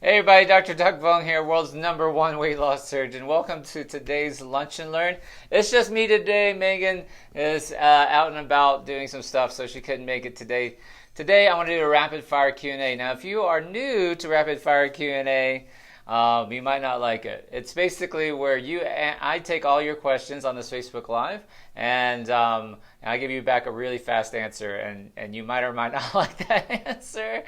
Hey everybody, Dr. Duc Vuong here, world's #1 weight loss surgeon. Welcome to today's Lunch and Learn. It's just me today. Megan is out and about doing some stuff, so she couldn't make it today. Today I want to do a rapid fire Q&A. Now, if you are new to rapid fire Q&A, you might not like it. It's basically where I take all your questions on this Facebook Live, and I give you back a really fast answer, and you might or might not like that answer.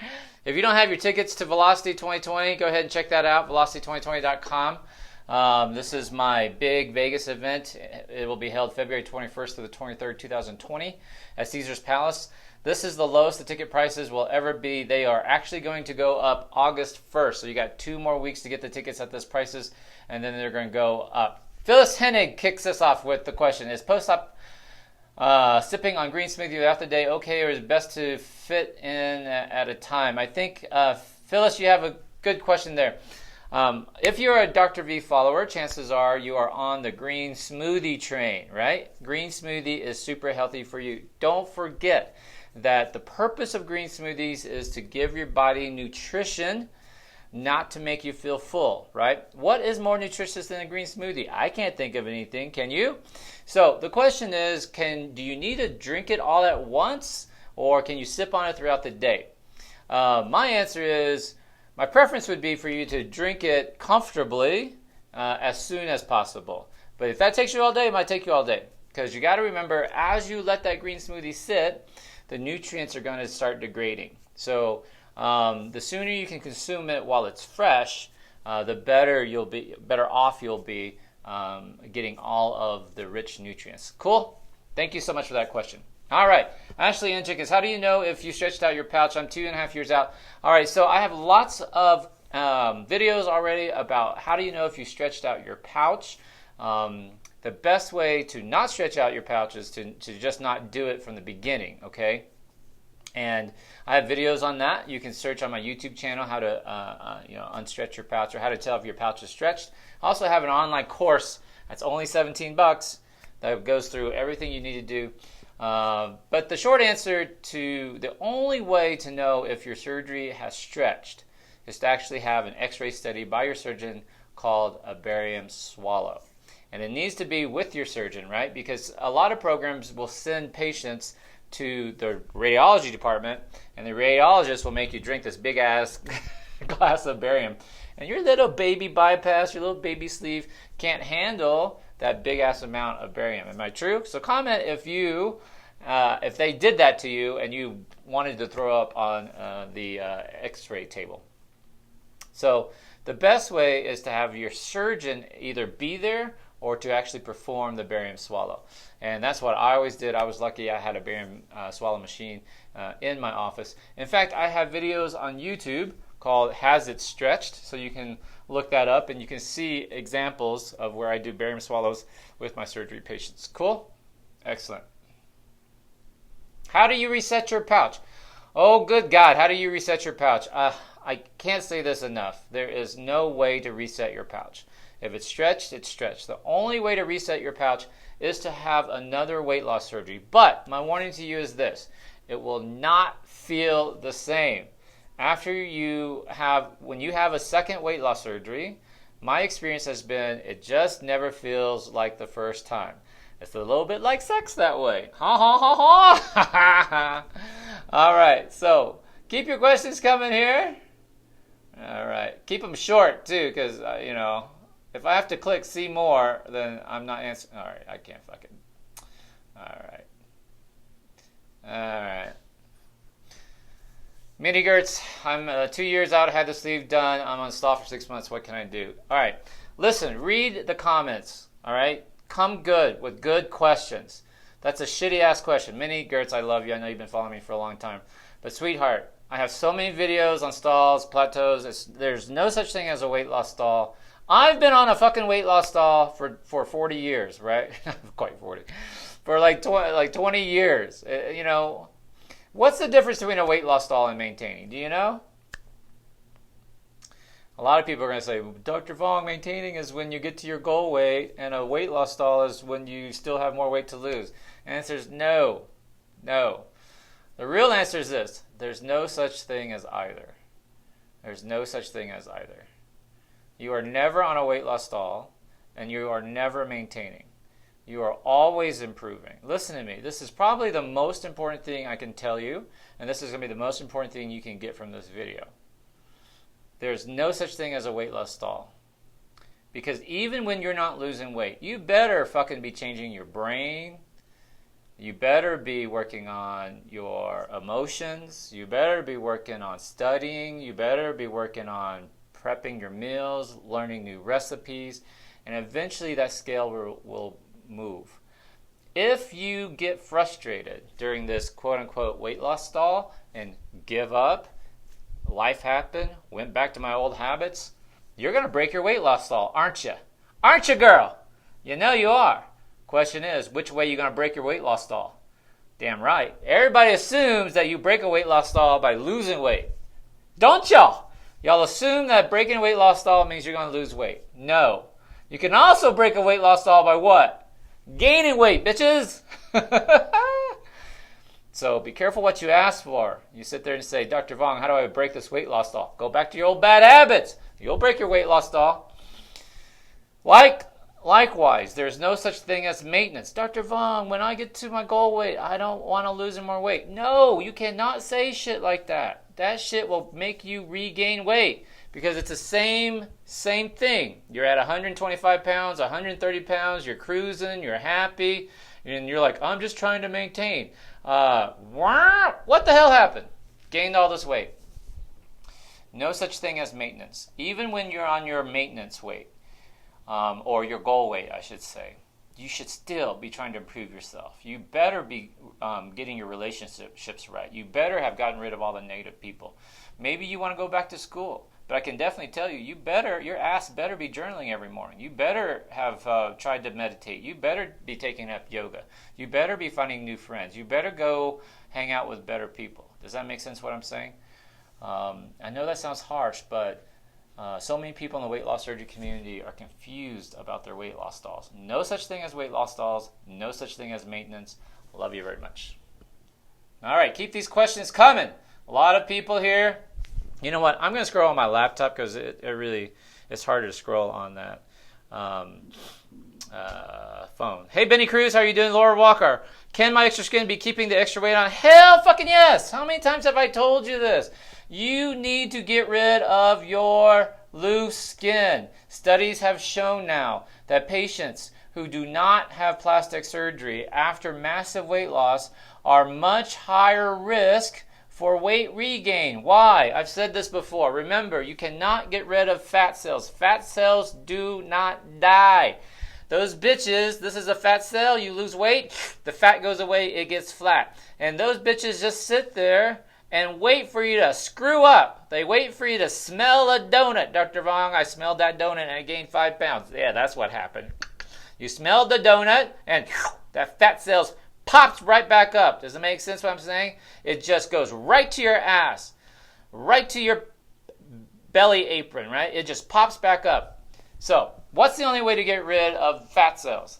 If you don't have your tickets to Velocity 2020, go ahead and check that out, velocity2020.com. This is my big Vegas event. It will be held February 21st to the 23rd, 2020 at Caesars Palace. This is the lowest the ticket prices will ever be. They are actually going to go up August 1st. So you got 2 more weeks to get the tickets at this prices, and then they're going to go up. Phyllis Hennig kicks us off with the question: is post-op sipping on green smoothie throughout the day okay, or is it best to fit in at a time? I think, Phyllis, you have a good question there. If you're a Dr. V follower, chances are you are on the green smoothie train, right? Green smoothie is super healthy for you. Don't forget that the purpose of green smoothies is to give your body nutrition, not to make you feel full, right? What is more nutritious than a green smoothie? I can't think of anything. Can you? So the question is, do you need to drink it all at once, or can you sip on it throughout the day? My answer is, my preference would be for you to drink it comfortably as soon as possible. But if that takes you all day, it might take you all day. Because you got to remember, as you let that green smoothie sit, the nutrients are going to start degrading. So the sooner you can consume it while it's fresh, the better off you'll be getting all of the rich nutrients. Cool? Thank you so much for that question. All right. Ashley N. Chickens, how do you know if you stretched out your pouch? I'm 2.5 years out. All right. So I have lots of videos already about how do you know if you stretched out your pouch. The best way to not stretch out your pouch is to just not do it from the beginning, okay? And I have videos on that. You can search on my YouTube channel how to unstretch your pouch, or how to tell if your pouch is stretched. I also have an online course that's only $17 that goes through everything you need to do. But the short answer to the only way to know if your surgery has stretched is to actually have an x-ray study by your surgeon called a barium swallow. And it needs to be with your surgeon, right? Because a lot of programs will send patients to the radiology department, and the radiologist will make you drink this big-ass glass of barium. And your little baby bypass, your little baby sleeve can't handle that big-ass amount of barium. Am I true? So comment if they did that to you and you wanted to throw up on the x-ray table. So the best way is to have your surgeon either be there or to actually perform the barium swallow. And that's what I always did. I was lucky I had a barium swallow machine in my office. In fact, I have videos on YouTube called Has It Stretched? So you can look that up and you can see examples of where I do barium swallows with my surgery patients. Cool? Excellent. How do you reset your pouch? Oh, good God, how do you reset your pouch? I can't say this enough. There is no way to reset your pouch. If it's stretched, it's stretched. The only way to reset your pouch is to have another weight loss surgery. But my warning to you is this: it will not feel the same. When you have a second weight loss surgery, my experience has been it just never feels like the first time. It's a little bit like sex that way. Ha ha ha ha. All right, so keep your questions coming here. All right, keep them short too, because if I have to click see more, then I'm not answering. All right, I can't fucking. All right. Mini Gertz, I'm 2 years out. I had the sleeve done. I'm on stall for 6 months. What can I do? All right, listen, read the comments. All right, come good with good questions. That's a shitty ass question. Mini Gertz, I love you. I know you've been following me for a long time, but sweetheart, I have so many videos on stalls, plateaus. There's no such thing as a weight loss stall. I've been on a fucking weight loss stall for 40 years, right? Quite 40. For like 20 years. What's the difference between a weight loss stall and maintaining? Do you know? A lot of people are going to say, Dr. Vuong, maintaining is when you get to your goal weight, and a weight loss stall is when you still have more weight to lose. The answer is no. No. The real answer is this: there's no such thing as either. There's no such thing as either. You are never on a weight loss stall, and you are never maintaining. You are always improving. Listen to me. This is probably the most important thing I can tell you, and this is going to be the most important thing you can get from this video. There's no such thing as a weight loss stall. Because even when you're not losing weight, you better fucking be changing your brain. You better be working on your emotions. You better be working on studying. You better be working on prepping your meals, learning new recipes, and eventually that scale will move. If you get frustrated during this quote-unquote weight loss stall and give up, life happened, went back to my old habits, you're going to break your weight loss stall, aren't you? Aren't you, girl? You know you are. Question is, which way are you going to break your weight loss stall? Damn right. Everybody assumes that you break a weight loss stall by losing weight. Don't y'all? Y'all assume that breaking a weight loss stall means you're going to lose weight. No. You can also break a weight loss stall by what? Gaining weight, bitches. So be careful what you ask for. You sit there and say, Dr. Vuong, how do I break this weight loss stall? Go back to your old bad habits. You'll break your weight loss stall. Likewise, there's no such thing as maintenance. Dr. Vuong, when I get to my goal weight, I don't want to lose any more weight. No, you cannot say shit like that. That shit will make you regain weight because it's the same thing. You're at 125 pounds, 130 pounds, you're cruising, you're happy, and you're like, I'm just trying to maintain. What the hell happened? Gained all this weight. No such thing as maintenance. Even when you're on your maintenance weight, or your goal weight, I should say, you should still be trying to improve yourself. You better be getting your relationships right. You better have gotten rid of all the negative people. Maybe you want to go back to school, but I can definitely tell you, your ass better be journaling every morning. You better have tried to meditate. You better be taking up yoga. You better be finding new friends. You better go hang out with better people. Does that make sense what I'm saying? I know that sounds harsh, but so many people in the weight loss surgery community are confused about their weight loss stalls. No such thing as weight loss stalls. No such thing as maintenance. Love you very much. All right, keep these questions coming. A lot of people here. You know what? I'm going to scroll on my laptop because it's harder to scroll on that phone. Hey, Benny Cruz, how are you doing? Laura Walker, can my extra skin be keeping the extra weight on? Hell fucking yes. How many times have I told you this? You need to get rid of your loose skin. Studies have shown now that patients who do not have plastic surgery after massive weight loss are much higher risk for weight regain. Why? I've said this before. Remember, you cannot get rid of fat cells. Fat cells do not die. Those bitches, this is a fat cell, you lose weight, the fat goes away, it gets flat. And those bitches just sit there and wait for you to screw up. They wait for you to smell a donut. Dr. Vuong, I smelled that donut and I gained 5 pounds. Yeah, that's what happened. You smelled the donut and that fat cells pops right back up. Does it make sense what I'm saying? It just goes right to your ass, right to your belly apron, right? It just pops back up. So, what's the only way to get rid of fat cells?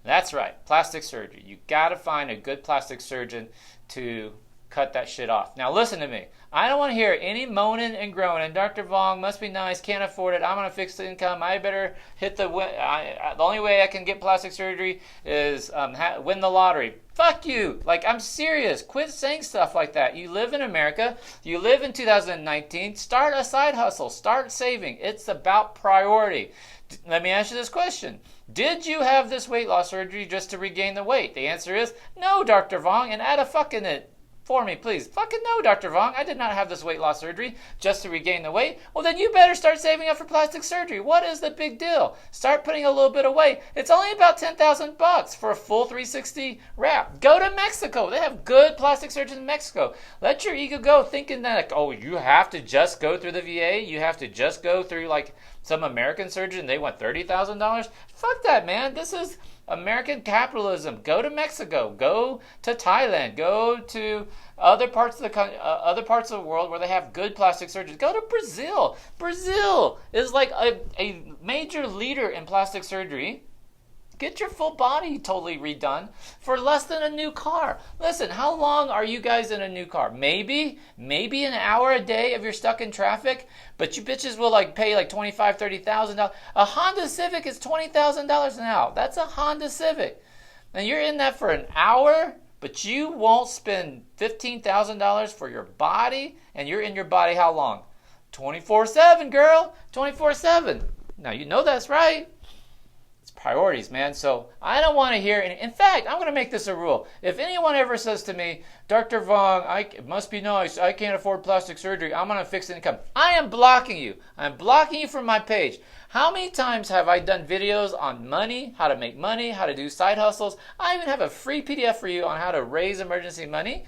That's right, plastic surgery. You got to find a good plastic surgeon to cut that shit off. Now listen to me. I don't want to hear any moaning and groaning. Dr. Vuong must be nice, can't afford it. I'm on a fixed income. I better hit the only way I can get plastic surgery is win the lottery. Fuck you. Like, I'm serious. Quit saying stuff like that. You live in America. You live in 2019. Start a side hustle. Start saving. It's about priority. Let me ask you this question. Did you have this weight loss surgery just to regain the weight? The answer is no, Dr. Vuong, and add a fuck in it for me, please. Fucking no, Dr. Vuong. I did not have this weight loss surgery just to regain the weight. Well, then you better start saving up for plastic surgery. What is the big deal? Start putting a little bit away. It's only about $10,000 for a full 360 wrap. Go to Mexico. They have good plastic surgeons in Mexico. Let your ego go thinking that, like, oh, you have to just go through the VA. You have to just go through, like, some American surgeon. They want $30,000. Fuck that, man. This is American capitalism. Go to Mexico. Go to Thailand. Go to other parts of the world where they have good plastic surgeons. Go to Brazil. Brazil is like a major leader in plastic surgery. Get your full body totally redone for less than a new car. Listen, how long are you guys in a new car? Maybe an hour a day if you're stuck in traffic, but you bitches will pay $25,000, $30,000. A Honda Civic is $20,000 now. That's a Honda Civic. And you're in that for an hour, but you won't spend $15,000 for your body, and you're in your body how long? 24/7, girl. 24/7. Now, you know that's right. It's priorities, man. So I don't want to hear any. In fact, I'm going to make this a rule. If anyone ever says to me, Dr. Vuong, it must be nice. I can't afford plastic surgery. I'm going to fix income. I am blocking you. I'm blocking you from my page. How many times have I done videos on money, how to make money, how to do side hustles? I even have a free PDF for you on how to raise emergency money.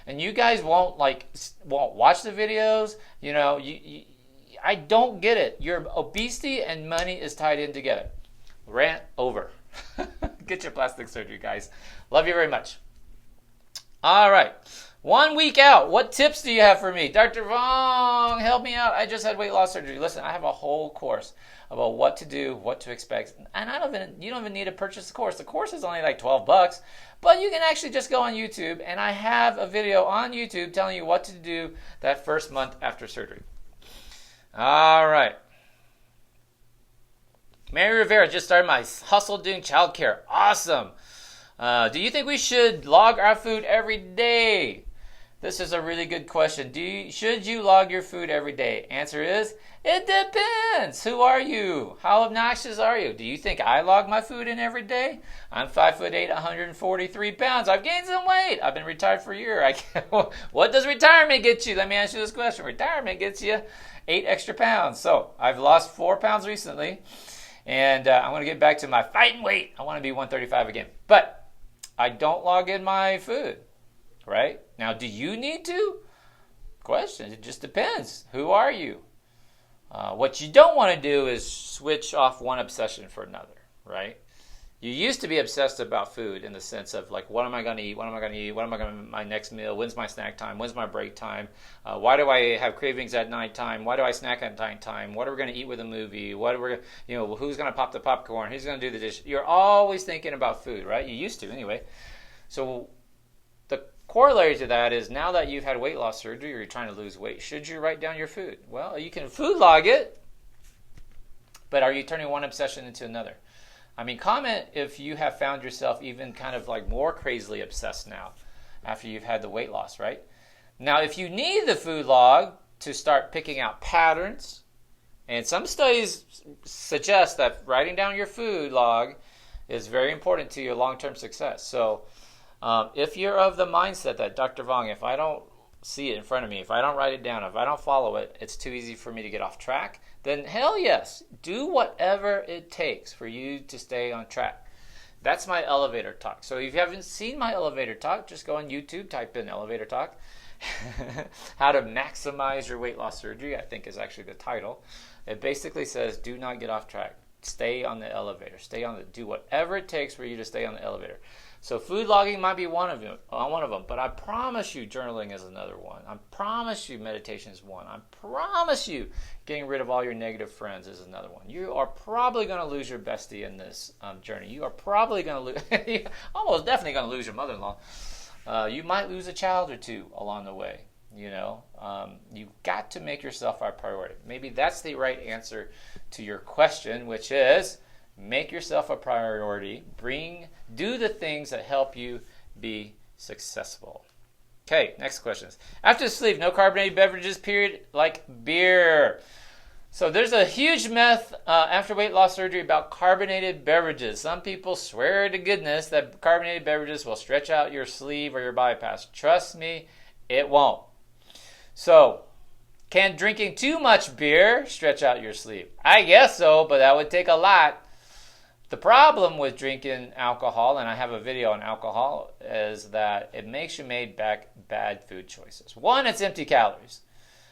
And you guys won't watch the videos. You know, I don't get it. Your obesity and money is tied in together. Rant over. Get your plastic surgery, guys. Love you very much. All right. 1 week out. What tips do you have for me? Dr. Vuong, help me out. I just had weight loss surgery. Listen, I have a whole course about what to do, what to expect. And you don't even need to purchase the course. The course is only like $12, but you can actually just go on YouTube, and I have a video on YouTube telling you what to do that first month after surgery. All right. Mary Rivera just started my hustle doing childcare. Awesome. Do you think we should log our food every day? This is a really good question. Should you log your food every day? Answer is, it depends. Who are you? How obnoxious are you? Do you think I log my food in every day? I'm 5'8", 143 pounds. I've gained some weight. I've been retired for a year. What does retirement get you? Let me ask you this question. Retirement gets you 8 extra pounds. So I've lost 4 pounds recently. And I'm going to get back to my fighting weight. I want to be 135 again. But I don't log in my food, right? Now, do you need to? Question. It just depends. Who are you? What you don't want to do is switch off one obsession for another, right? You used to be obsessed about food in the sense of what am I going to eat? What am I going to eat? What am I going to my next meal? When's my snack time? When's my break time? Why do I have cravings at nighttime? Why do I snack at nighttime? What are we going to eat with a movie? Who's going to pop the popcorn? Who's going to do the dish? You're always thinking about food, right? You used to anyway. So the corollary to that is now that you've had weight loss surgery or you're trying to lose weight, should you write down your food? Well, you can food log it, but are you turning one obsession into another? I mean, comment if you have found yourself even kind of more crazily obsessed now after you've had the weight loss, right? Now, if you need the food log to start picking out patterns, and some studies suggest that writing down your food log is very important to your long-term success. So if you're of the mindset that, Dr. Vuong, if I don't see it in front of me, if I don't write it down, if I don't follow it, it's too easy for me to get off track, then hell yes, do whatever it takes for you to stay on track. That's my elevator talk. So if you haven't seen my elevator talk, just go on YouTube, type in elevator talk. How to maximize your weight loss surgery, I think is actually the title. It basically says, do not get off track. Stay on the elevator. Do whatever it takes for you to stay on the elevator. So food logging might be one of them, but I promise you journaling is another one. I promise you meditation is one. I promise you getting rid of all your negative friends is another one. You are probably going to lose your bestie in this journey. You are probably going to lose, almost definitely going to lose your mother-in-law. You might lose a child or two along the way. You've got to make yourself our priority. Maybe that's the right answer to your question, which is make yourself a priority. Do the things that help you be successful. Okay, next question. After sleep, no carbonated beverages, period, like beer. So there's a huge myth after weight loss surgery about carbonated beverages. Some people swear to goodness that carbonated beverages will stretch out your sleeve or your bypass. Trust me, it won't. So, can drinking too much beer stretch out your sleeve? I guess so, but that would take a lot. The problem with drinking alcohol, and I have a video on alcohol, is that it makes you make bad food choices. One, it's empty calories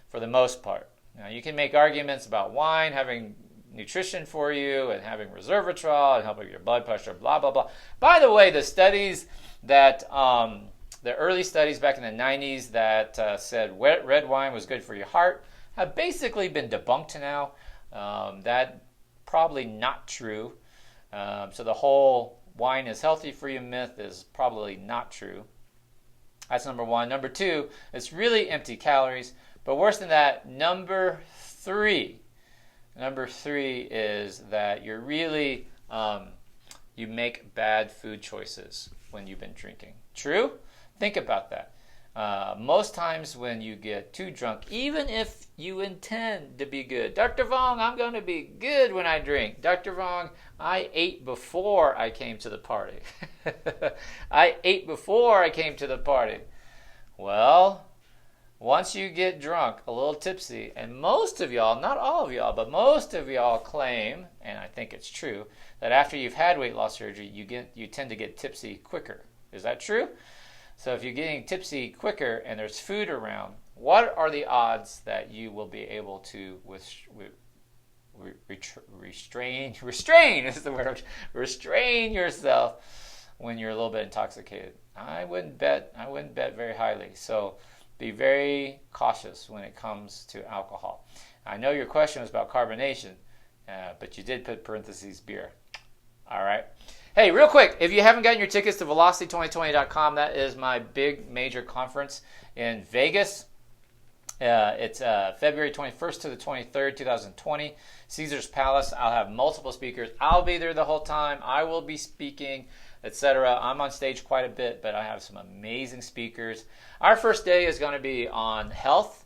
for the most part. Now, you can make arguments about wine having nutrition for you and having resveratrol and helping your blood pressure, blah, blah, blah. By the way, the studies that, the early studies back in the 90s that said red wine was good for your heart have basically been debunked now. That probably not true. So the whole wine is healthy for you myth is probably not true. That's number one. Number two, it's really empty calories. But worse than that, number three is that you're really, you make bad food choices when you've been drinking. True? Think about that. Most times when you get too drunk, even if you intend to be good, Dr. Vuong, I'm going to be good when I drink. Dr. Vuong, I ate before I came to the party. I ate before I came to the party. Well, once you get drunk, a little tipsy, and most of y'all, not all of y'all, but most of y'all claim, and I think it's true, that after you've had weight loss surgery, you tend to get tipsy quicker. Is that true? So if you're getting tipsy quicker and there's food around, what are the odds that you will be able to restrain is the word, restrain yourself when you're a little bit intoxicated? I wouldn't bet very highly. So be very cautious when it comes to alcohol. I know your question was about carbonation, but you did put parentheses beer. All right. Hey, real quick, if you haven't gotten your tickets to velocity2020.com, that is my big major conference in Vegas. It's February 21st to the 23rd, 2020, Caesars Palace. I'll have multiple speakers. I'll be there the whole time. I will be speaking, etc. I'm on stage quite a bit, but I have some amazing speakers. Our first day is going to be on health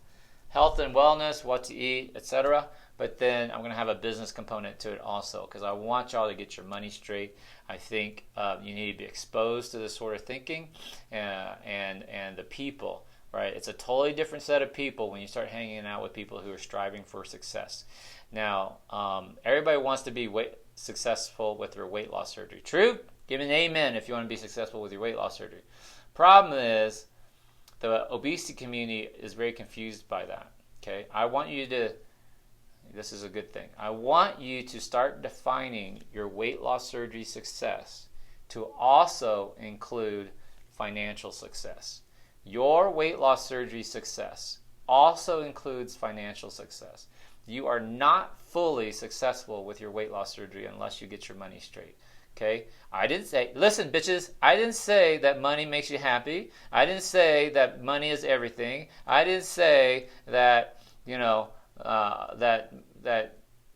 and wellness, what to eat, etc. But then I'm going to have a business component to it also, because I want y'all to get your money straight. I think you need to be exposed to this sort of thinking and the people, right? It's a totally different set of people when you start hanging out with people who are striving for success. Now, everybody wants to be successful with their weight loss surgery. True? Give me an amen if you want to be successful with your weight loss surgery. Problem is, the obesity community is very confused by that. Okay, I want you to. This is a good thing. I want you to start defining your weight loss surgery success to also include financial success. Your weight loss surgery success also includes financial success. You are not fully successful with your weight loss surgery unless you get your money straight. Okay? I didn't say, listen, bitches, I didn't say that money makes you happy. I didn't say that money is everything. I didn't say that,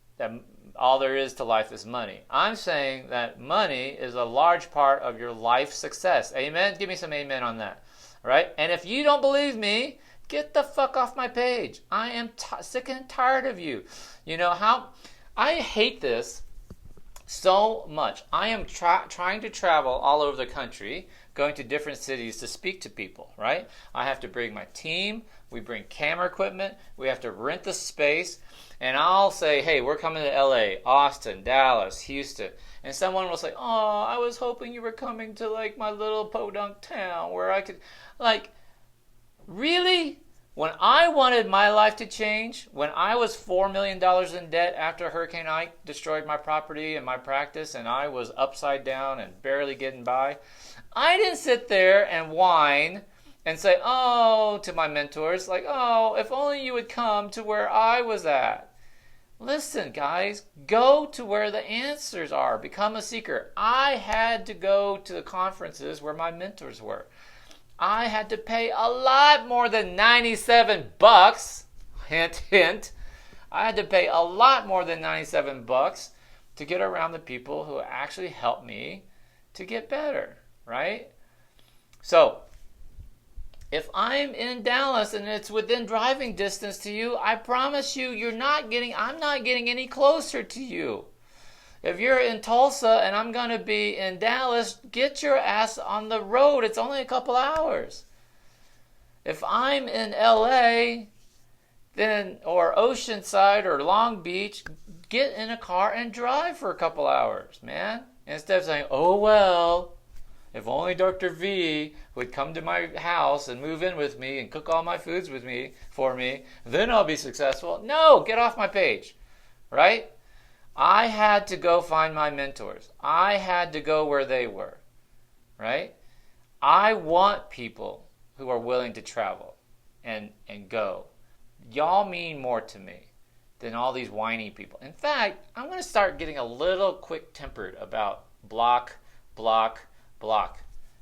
that all there is to life is money. I'm saying that money is a large part of your life success. Amen? Give me some amen on that. All right? And if you don't believe me, get the fuck off my page. I am sick and tired of you. You know how I hate this so much. I am trying to travel all over the country, going to different cities to speak to people, right? I have to bring my team. We bring camera equipment. We have to rent the space. And I'll say, hey, we're coming to LA, Austin, Dallas, Houston. And someone will say, oh, I was hoping you were coming to like my little podunk town where I could, like, really? When I wanted my life to change, when I was $4 million in debt after Hurricane Ike destroyed my property and my practice, and I was upside down and barely getting by, I didn't sit there and whine and say, oh, to my mentors, like, oh, if only you would come to where I was at. Listen, guys, go to where the answers are. Become a seeker. I had to go to the conferences where my mentors were. I had to pay a lot more than $97. Hint, hint. I had to pay a lot more than $97 to get around the people who actually helped me to get better, right? So, if I'm in Dallas and it's within driving distance to you, I promise you, I'm not getting any closer to you. If you're in Tulsa and I'm going to be in Dallas, get your ass on the road. It's only a couple hours. If I'm in LA, or Oceanside or Long Beach, get in a car and drive for a couple hours, man. Instead of saying, oh, well, if only Dr. V would come to my house and move in with me and cook all my foods for me, then I'll be successful. No, get off my page, right? I had to go find my mentors. I had to go where they were, right? I want people who are willing to travel and go. Y'all mean more to me than all these whiny people. In fact, I'm going to start getting a little quick-tempered about block,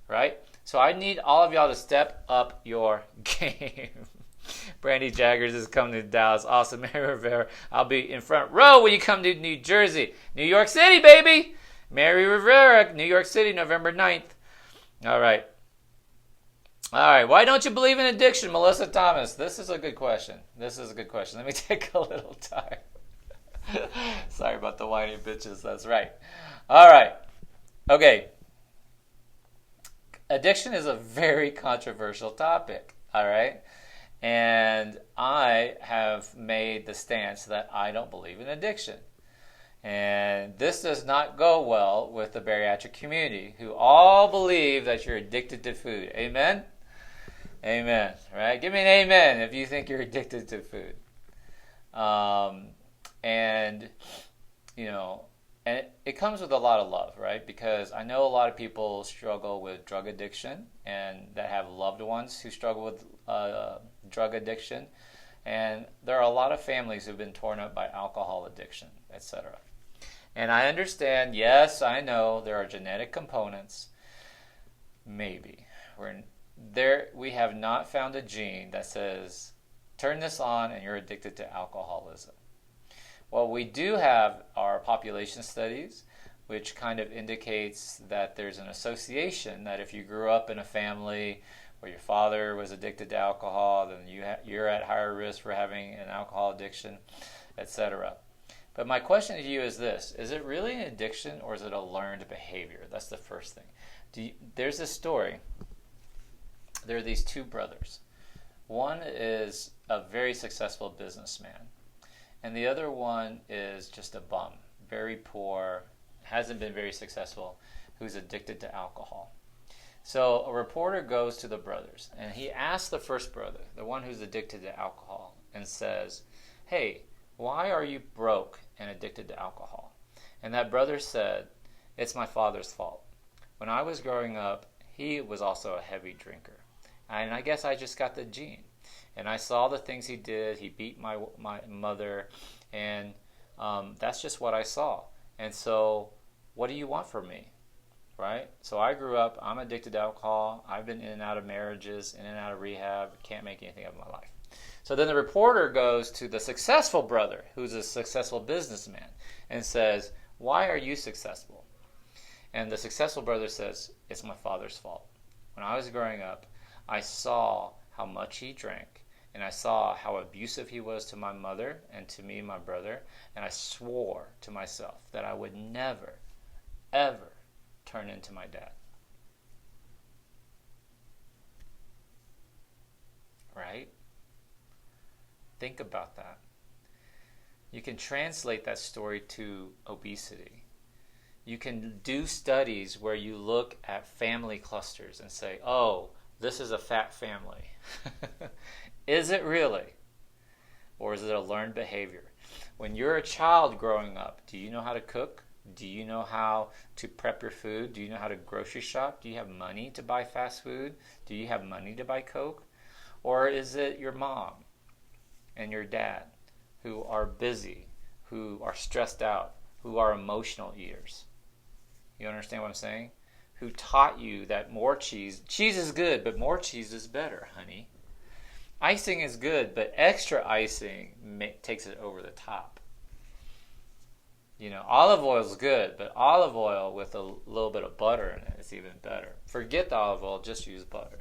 right? So I need all of y'all to step up your game. Brandy Jaggers is coming to Dallas. Awesome. Mary Rivera, I'll be in front row when you come to New Jersey. New York City, baby. Mary Rivera, New York City, November 9th. All right. Why don't you believe in addiction, Melissa Thomas? This is a good question. Let me take a little time. Sorry about the whiny bitches. That's right. All right. Okay. Addiction is a very controversial topic. All right. And I have made the stance that I don't believe in addiction. And this does not go well with the bariatric community, who all believe that you're addicted to food. Amen? Amen. Right? Give me an amen if you think you're addicted to food. And it comes with a lot of love, right? Because I know a lot of people struggle with drug addiction and that have loved ones who struggle with drug addiction. And there are a lot of families who've been torn up by alcohol addiction, etc. And I understand, yes, I know there are genetic components. Maybe. We have not found a gene that says, turn this on and you're addicted to alcoholism. Well, we do have our population studies, which kind of indicates that there's an association that if you grew up in a family where your father was addicted to alcohol, then you're at higher risk for having an alcohol addiction, etc. But my question to you is this: is it really an addiction or is it a learned behavior? That's the first thing. There's this story. There are these two brothers. One is a very successful businessman, and the other one is just a bum, very poor, hasn't been very successful, who's addicted to alcohol. So a reporter goes to the brothers, and he asks the first brother, the one who's addicted to alcohol, and says, hey, why are you broke and addicted to alcohol? And that brother said, it's my father's fault. When I was growing up, he was also a heavy drinker. And I guess I just got the gene. And I saw the things he did. He beat my mother, and that's just what I saw. And so what do you want from me? Right? So I grew up, I'm addicted to alcohol. I've been in and out of marriages, in and out of rehab, can't make anything of my life. So then the reporter goes to the successful brother, who's a successful businessman, and says, why are you successful? And the successful brother says, it's my father's fault. When I was growing up, I saw how much he drank, and I saw how abusive he was to my mother and to me and my brother, and I swore to myself that I would never, ever turn into my dad. Right? Think about that. You can translate that story to obesity. You can do studies where you look at family clusters and say, oh, this is a fat family. Is it really? Or is it a learned behavior? When you're a child growing up, do you know how to cook? Do you know how to prep your food? Do you know how to grocery shop? Do you have money to buy fast food? Do you have money to buy Coke? Or is it your mom and your dad who are busy, who are stressed out, who are emotional eaters? You understand what I'm saying? Who taught you that more cheese is good, but more cheese is better, honey. Icing is good, but extra icing takes it over the top. Olive oil is good, but olive oil with a little bit of butter in it is even better. Forget the olive oil, just use butter.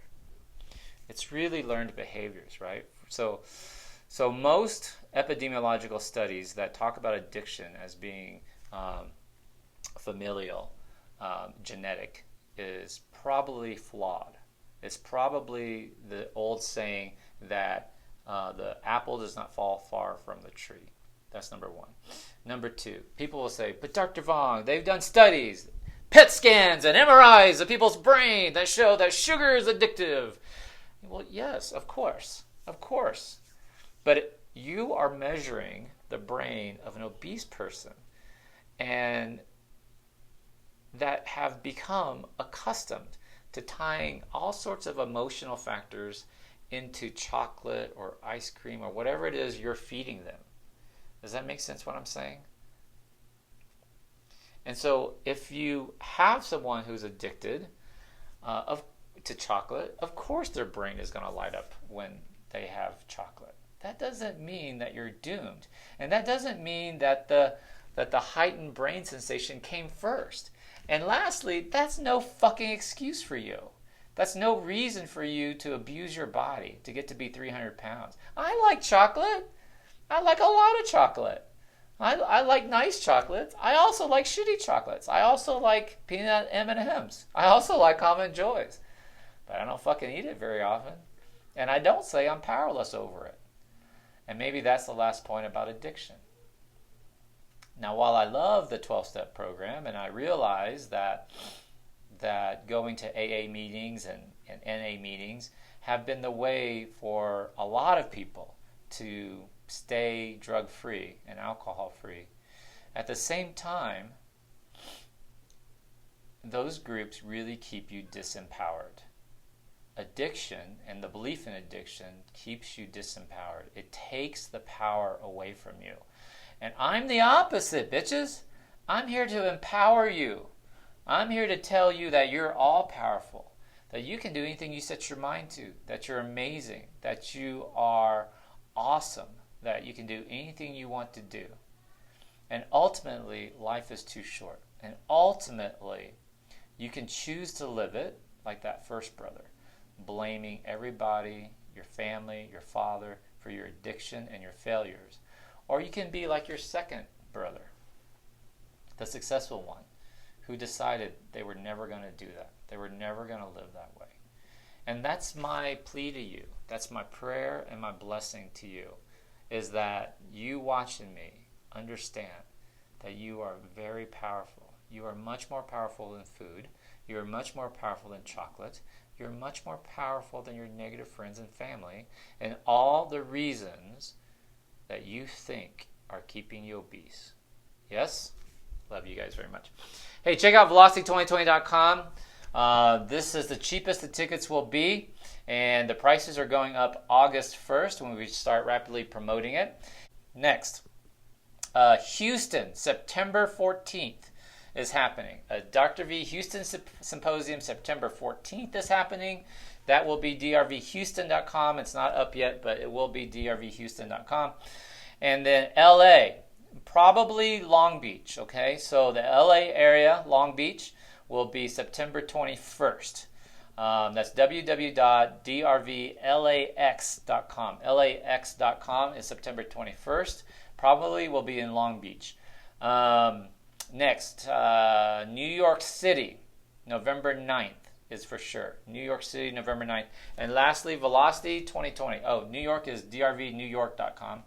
It's really learned behaviors, right? So most epidemiological studies that talk about addiction as being familial, genetic, is probably flawed. It's probably the old saying that the apple does not fall far from the tree. That's number one. Number two, people will say, but Dr. Vuong, they've done studies, PET scans and MRIs of people's brain that show that sugar is addictive. Well, yes, of course. But you are measuring the brain of an obese person and that have become accustomed to tying all sorts of emotional factors into chocolate or ice cream or whatever it is you're feeding them. Does that make sense what I'm saying? And so if you have someone who's addicted to chocolate, of course their brain is going to light up when they have chocolate. That doesn't mean that you're doomed. And that doesn't mean that the heightened brain sensation came first. And lastly, that's no fucking excuse for you. That's no reason for you to abuse your body to get to be 300 pounds. I like chocolate. I like a lot of chocolate. I like nice chocolates. I also like shitty chocolates. I also like peanut M&Ms. I also like Almond Joys. But I don't fucking eat it very often. And I don't say I'm powerless over it. And maybe that's the last point about addiction. Now, while I love the 12-step program, and I realize that going to AA meetings and NA meetings have been the way for a lot of people to stay drug-free and alcohol-free. At the same time, those groups really keep you disempowered. Addiction and the belief in addiction keeps you disempowered. It takes the power away from you. And I'm the opposite, bitches. I'm here to empower you. I'm here to tell you that you're all powerful, that you can do anything you set your mind to, that you're amazing, that you are awesome, that you can do anything you want to do. And ultimately, life is too short. And ultimately, you can choose to live it like that first brother, blaming everybody, your family, your father, for your addiction and your failures. Or you can be like your second brother, the successful one, who decided they were never going to do that. They were never going to live that way. And that's my plea to you. That's my prayer and my blessing to you, is that you watching me understand that you are very powerful. You are much more powerful than food. You are much more powerful than chocolate. You're much more powerful than your negative friends and family, and all the reasons that you think are keeping you obese. Yes? Love you guys very much. Hey, check out velocity2020.com. This is the cheapest the tickets will be, and the prices are going up August 1st when we start rapidly promoting it. Next, Houston, September 14th is happening. Dr. V Houston Symposium, September 14th is happening. That will be drvhouston.com. It's not up yet, but it will be drvhouston.com. And then LA, probably Long Beach, okay? So the LA area, Long Beach, will be September 21st. That's www.drvlax.com. LAX.com is September 21st. Probably will be in Long Beach. Next, New York City, November 9th is for sure. New York City, November 9th. And lastly, Velocity 2020. Oh, New York is drvnewyork.com.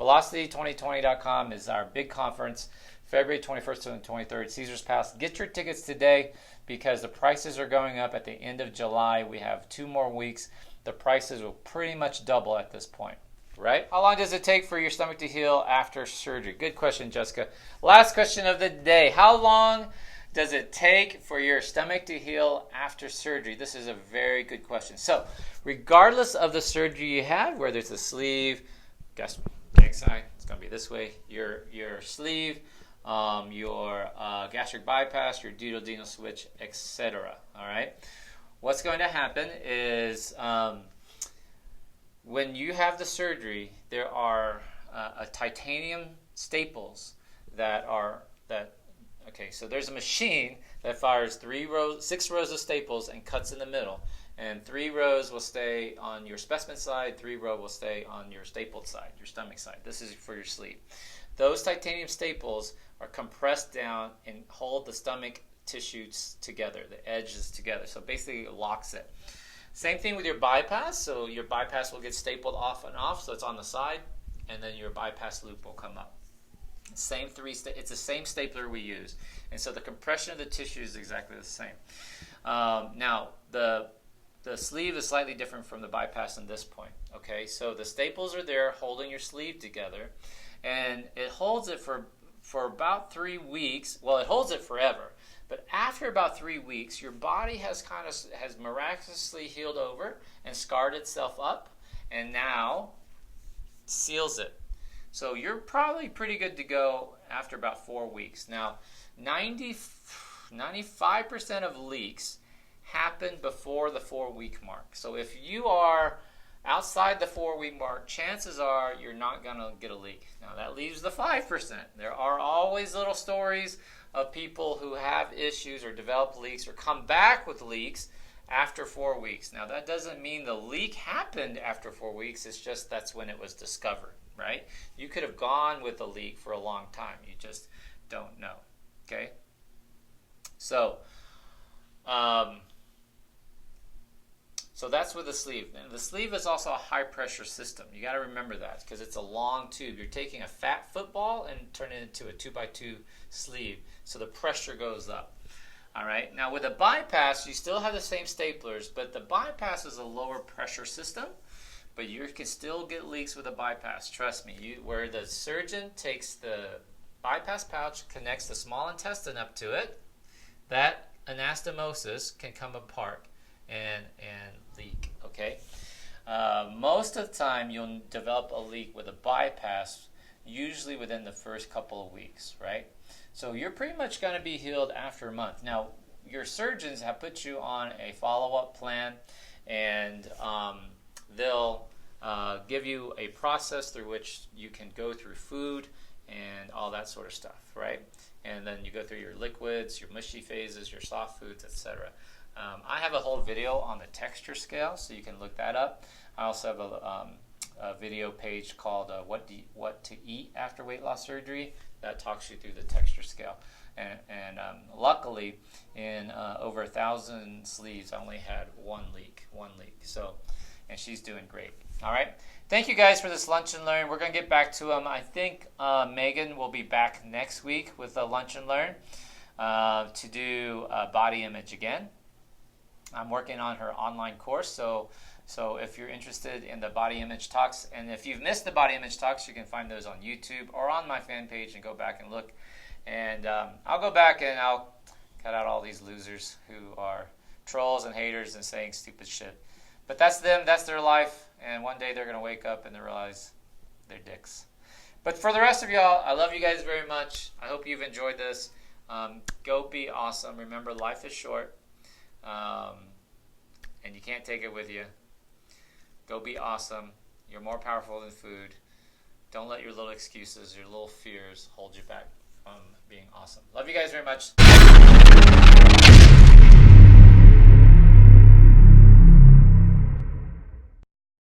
Velocity2020.com is our big conference, February 21st to the 23rd, Caesar's Palace. Get your tickets today because the prices are going up at the end of July. We have 2 more weeks. The prices will pretty much double at this point, right? How long does it take for your stomach to heal after surgery? Good question, Jessica. Last question of the day. How long does it take for your stomach to heal after surgery? This is a very good question. So, regardless of the surgery you have, whether it's a sleeve, gastric side, it's going to be this way, your sleeve, your gastric bypass, your duodenal switch, etc. All right. What's going to happen is when you have the surgery, there are titanium staples okay, so there's a machine that fires 6 rows of staples and cuts in the middle. And 3 rows will stay on your specimen side, 3 rows will stay on your stapled side, your stomach side. This is for your sleeve. Those titanium staples are compressed down and hold the stomach tissues together, the edges together. So basically it locks it. Same thing with your bypass. So your bypass will get stapled off and off, so it's on the side, and then your bypass loop will come up. It's the same stapler we use. And so the compression of the tissue is exactly the same. Now, the sleeve is slightly different from the bypass in this point. Okay, so the staples are there holding your sleeve together, and it holds it for about 3 weeks. Well, it holds it forever, but after about 3 weeks, your body has miraculously healed over and scarred itself up, and now seals it. So you're probably pretty good to go after about 4 weeks. Now, 95% of leaks happen before the 4-week mark. So if you are outside the 4-week mark, chances are you're not going to get a leak. Now that leaves the 5%. There are always little stories of people who have issues or develop leaks or come back with leaks after 4 weeks. Now that doesn't mean the leak happened after 4 weeks. It's just that's when it was discovered, right? You could have gone with a leak for a long time. You just don't know, okay? So, so that's with the sleeve. And the sleeve is also a high pressure system. You got to remember that because it's a long tube. You're taking a fat football and turning it into a 2x2 sleeve. So the pressure goes up. All right. Now with a bypass, you still have the same staplers, but the bypass is a lower pressure system. But you can still get leaks with a bypass. Trust me. Where the surgeon takes the bypass pouch, connects the small intestine up to it, that anastomosis can come apart and leak, okay? Most of the time you'll develop a leak with a bypass, usually within the first couple of weeks, right? So you're pretty much going to be healed after a month. Now, your surgeons have put you on a follow-up plan, and they'll give you a process through which you can go through food and all that sort of stuff, right? And then you go through your liquids, your mushy phases, your soft foods, etc. I have a whole video on the texture scale, so you can look that up. I also have a video page called What to Eat After Weight Loss Surgery that talks you through the texture scale. And luckily, in over 1,000 sleeves, I only had one leak. So, and she's doing great. All right. Thank you guys for this Lunch and Learn. We're going to get back to them. I think Megan will be back next week with a Lunch and Learn to do body image again. I'm working on her online course, so if you're interested in the body image talks, and if you've missed the body image talks, you can find those on YouTube or on my fan page and go back and look. And I'll go back and I'll cut out all these losers who are trolls and haters and saying stupid shit. But that's them, that's their life, and one day they're going to wake up and they realize they're dicks. But for the rest of y'all, I love you guys very much. I hope you've enjoyed this. Go be awesome. Remember, life is short. And you can't take it with you. Go be awesome. You're more powerful than food. Don't let your little excuses, your little fears hold you back from being awesome. Love you guys very much.